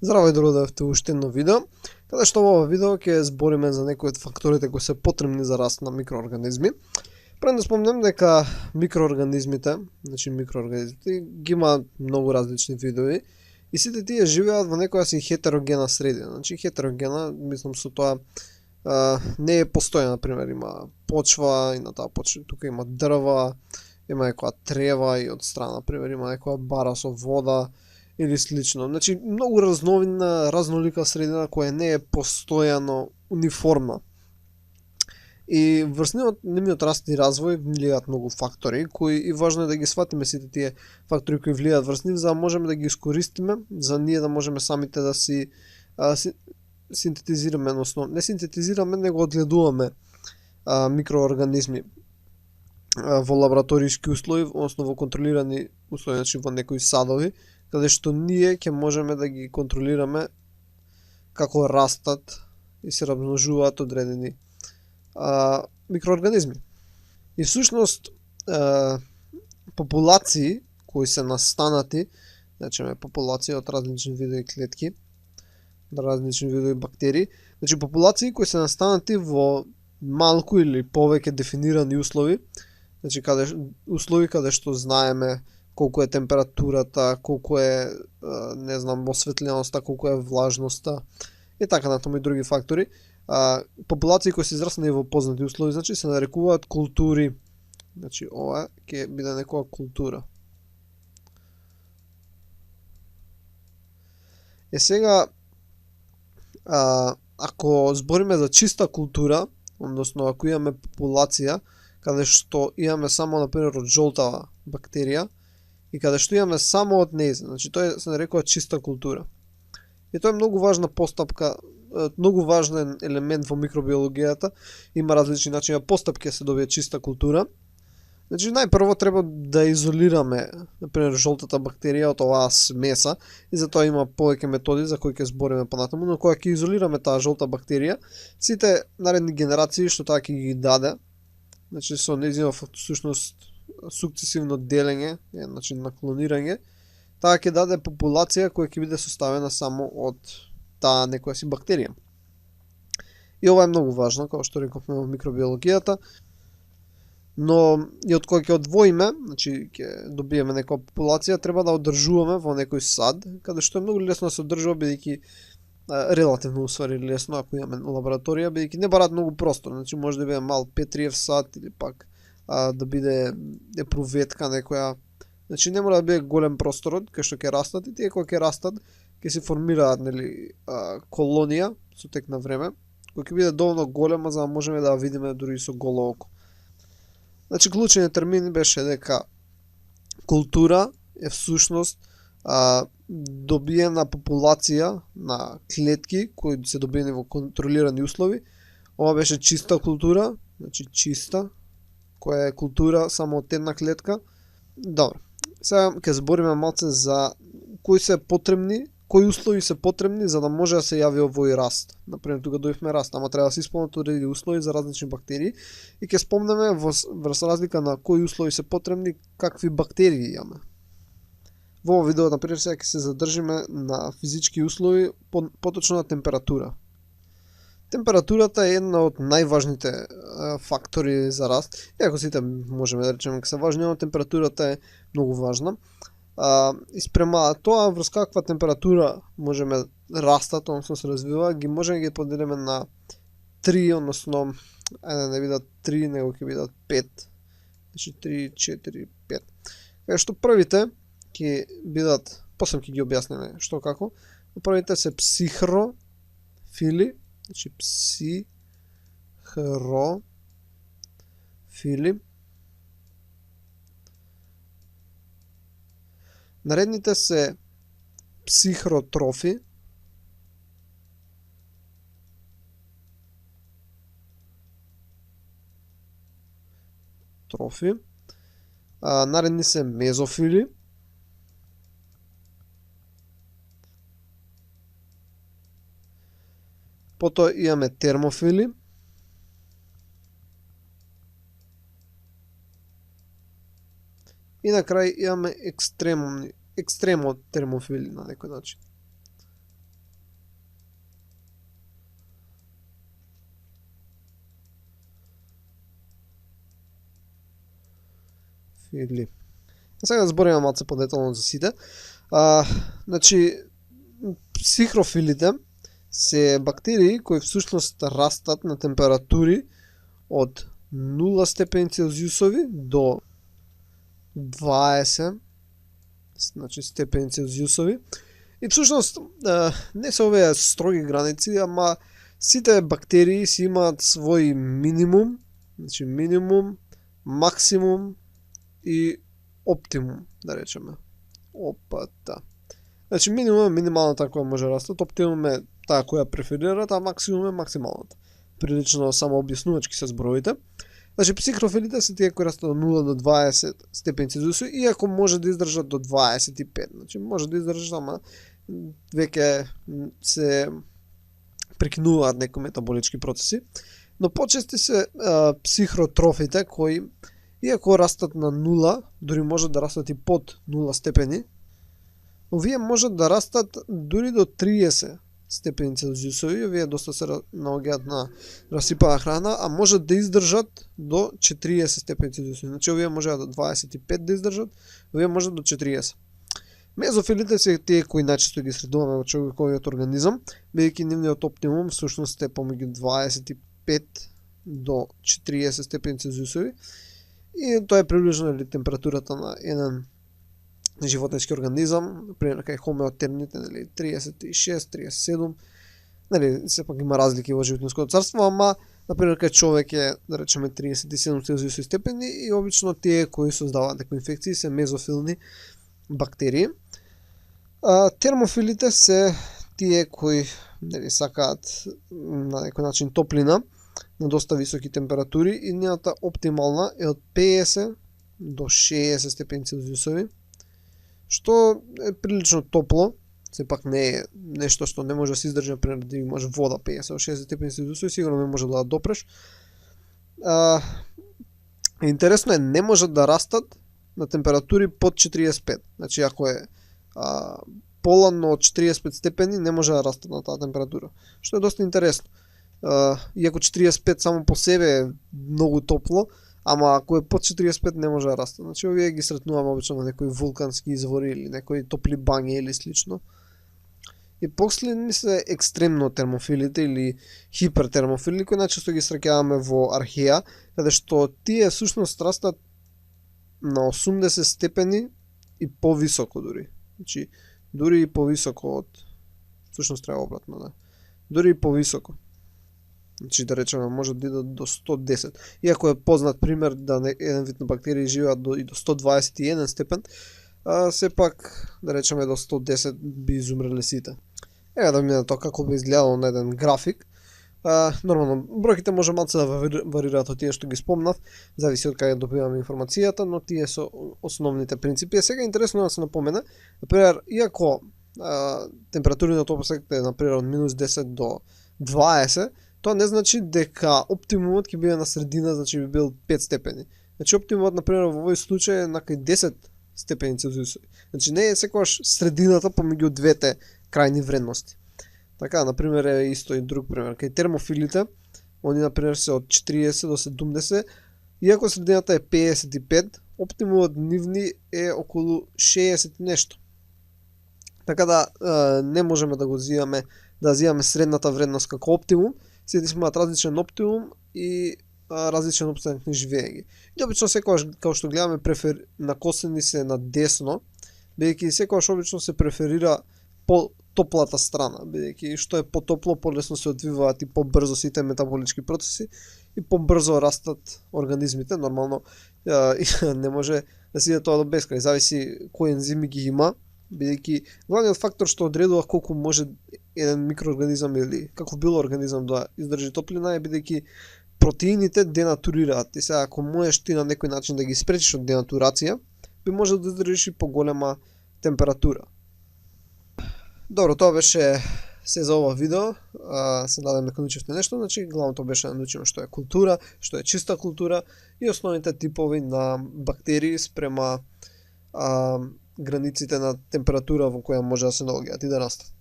Здраво и добро уште едно видео, каде што во ова видео ќе збориме за некои од факторите кои се потребни за раст на микроорганизми. Пред да спомнем дека микроорганизмите ги има многу различни видови и сите тие живеат во некоја си хетерогена средина. Значи хетерогена, мислам со тоа не е постојана, например, има почва и на таа почва тука има дрва, има некоја трева и од страна, например, има некоја бара со вода или слично. Значи, многу разновидна, разнолика средина која не е постојано униформна. И врз нивниот раст и развој влијаат многу фактори, кои и важно е да ги сватиме сите тие фактори кои влијаат врз нив, за да можеме да ги искористиме, за ние да можеме самите да си синтетизираме, односно не синтетизираме, него одгледуваме микроорганизми во лабораториски услови, односно во контролирани услови, значи во некои садови, каде што ние ќе можеме да ги контролираме како растат и се размножуваат одредени микроорганизми. И всушност популации кои се настанати, значи популации од различни видови клетки, различни видови бактерии, значи популации кои се настанати во малку или повеќе дефинирани услови, значи услови каде што знаеме колку е температурата, колку е, не знам, осветленоста, колку е влажноста и така натаму и други фактори. Популации кои се израснати во познати услови, значи се нарекуваат култури. Значи ова ќе биде некоја култура. Сега, ако збориме за чиста култура, односно ако имаме популација каде што имаме само, например, од жолтава бактерија и каде што имаме само од нејза, значи тоа се нарекува чиста култура. И тоа е многу важна постапка, многу важен елемент во микробиологијата. Има различни начини постапки да се добие чиста култура. Значи најпрво треба да изолираме, например, жолтата бактерија од оваа смеса, и затоа има повеќе методи за кои ќе збориме понатаму, но кога ќе изолираме таа жолта бактерија, сите наредни генерации што таа ќе ги даде, значи со нејзино всушност сукцесивно делење, значи на клонирање, таа ќе даде популација која ќе биде составена само од таа некоја си бактерија. И ова е многу важно, како што рековме во микробиологијата, но и од кој ќе одвоиме, значи ќе добиеме некоја популација, треба да одржуваме во некој сад, каде што е многу лесно да се одржува, бидејќи релативно усвари лесно ако имаме лабораторија, бидејќи не бараат многу простор, значи може да биде мал Петриев сад или пак да биде епруветка некоја. Значи не мора да биде голем просторот кај што ќе растат, и тие кои ќе растат ќе се формираат, нели, колонија со тек на време, која ќе биде доволно голема за да можеме да ја видиме дури со голо око. Значи клучниот термин беше дека култура е всушност добиена популација на клетки кои се добиени во контролирани услови. Ова беше чиста култура, значи чиста, која е култура само од една клетка. Добро. Сега ќе збориме малце за кои услови се потребни за да може да се јави овој раст. Например, тука дојдовме раст, ама треба да се исполнат одредени услови за различни бактерии и ќе спомнеме врз разлика на кои услови се потребни, какви бактерии имаме. Во овој видео, например, сега ќе се задржиме на физички услови, поточно на температура. Температурата е една од најважните фактори за раст. Иако сите можеме да речеме дека се важни, но температурата е многу важна. И спрема тоа врз каква температура можеме растат, односно се развива, ги можеме да ги поделиме на 3, односно не бидат 3, него ќе бидат 5. Значи 3, 4, 5. Кај што првите ќе бидат, после ќе ги објасниме што како. Првите се психрофили, значи психрофили. Наредните се психротрофи. Наредни се мезофили. Потоа имаме термофили. И на крај имаме екстремотермофили на некој начин. или сега да збориме малце подетално за сите. Значи психрофилите се бактерии кои всушност растат на температури од 0 степени Целзиусови до 20 значи степени Целзиусови. И всушност не се овие строги граници, ама сите бактерии си имаат свој минимум, значи минимум, максимум и оптимум, да речеме. Значи минимум е минималната која може растат, оптимум е таа која преферираат, а максимум е максималната. Прилично само објаснувачки се зброите. Значи психрофилите се тие кои растат од 0 до 20 степени Целзиусови, иако може да издржат до 25. Значи може да издржат, ама веќе се прекинуваат некои метаболички процеси. Но почести се психротрофите кои иако растат на 0, дури може да растат и под 0 степени, овие можат да растат дури до 30 степени Целзиусови, овие доста се наоѓаат на расипана храна, а можат да издржат до 40 степени Целзиусови. Значи овие можат до 25 да издржат, овие можат до 40. Мезофилите се тие кои најчесто ги средуваме во човековиот организам, бидејќи нивниот оптимум всушност е помеѓу 25 до 40 степени Целзиусови. И тоа е приближно температурата на еден животински организам, например кај хомеотермните, 36, 37, сепак има разлики во животинското царство, ама например кај човек е, да речеме, 37 Целзиусови степени и обично тие кои создаваат некои инфекции се мезофилни бактерии. Термофилите се тие кои сакаат на некој начин топлина на доста високи температури и нивната оптимална е од 50 до 60 степени Целзиусови, што е прилично топло, сепак не е нешто што не може да се издржи, например да имаш вода 50 до 60 степени Целзиусови, сигурно не може да ја допреш. Интересно е, не можат да растат на температури под 45. Значи ако е поладно од 45 степени, не може да растат на таа температура, што е доста интересно. Иако 45 само по себе е многу топло, ама ако е под 45 не може да расте. Значи овие ги сретнуваме обично на некои вулкански извори или некои топли бањи или слично. И последни се екстремно термофилите или хипертермофили кои најчесто ги среќаваме во археја, каде што тие всушност растат на 80 степени и повисоко дури. Значи дури и повисоко од всушност треба обратно, да. Дури и повисоко. Значи да речеме може да идат до 110. Иако е познат пример да еден вид на бактерии живеат и до 121 степен, сепак да речеме до 110 би изумреле сите. Ева да видиме тоа како би изгледало на еден график. Нормално, бројките може малце да варираат од тие што ги спомнав, зависи од каде добиваме информацијата, но тие се основните принципи. Сега интересно да се напомена, например, иако температурината опасекта е например од минус 10 до 20, тоа не значи дека оптимумот ќе биде на средина, значи би бил 5 степени. Значи оптимумот например во овој случај е на кај 10 степени Целзиусови. Значи не е секогаш средината помеѓу двете крајни вредности. Така, например, е исто и друг пример. Кај термофилите, они например се од 40 до 70, иако средината е 55, оптимумот нивни е околу 60 нешто. Така да не можеме да го зимаме средната вредност како оптимум, сите си имаат различен оптимум и различен опстанок на живење. И обично секогаш, како што гледаме, накосени се на десно, бидејќи секогаш обично се преферира по топлата страна, бидејќи што е потопло, полесно се одвиваат и побрзо сите метаболички процеси и побрзо растат организмите. Нормално не може да се иде тоа до бескрај, зависи кои ензими ги има, бидејќи главниот фактор што одредува колку може еден микроорганизам или каков било организам да издржи топлина е бидејќи протеините денатурираат. И сега ако можеш ти на некој начин да ги спречиш од денатурација, би може да издржиш и поголема температура. Добро, тоа беше се за ова видео. Се надевам дека научивте нешто. Значи, главното беше да научиме што е култура, што е чиста култура и основните типови на бактерии спрема границите на температура во која може да се наоѓаат и да растат.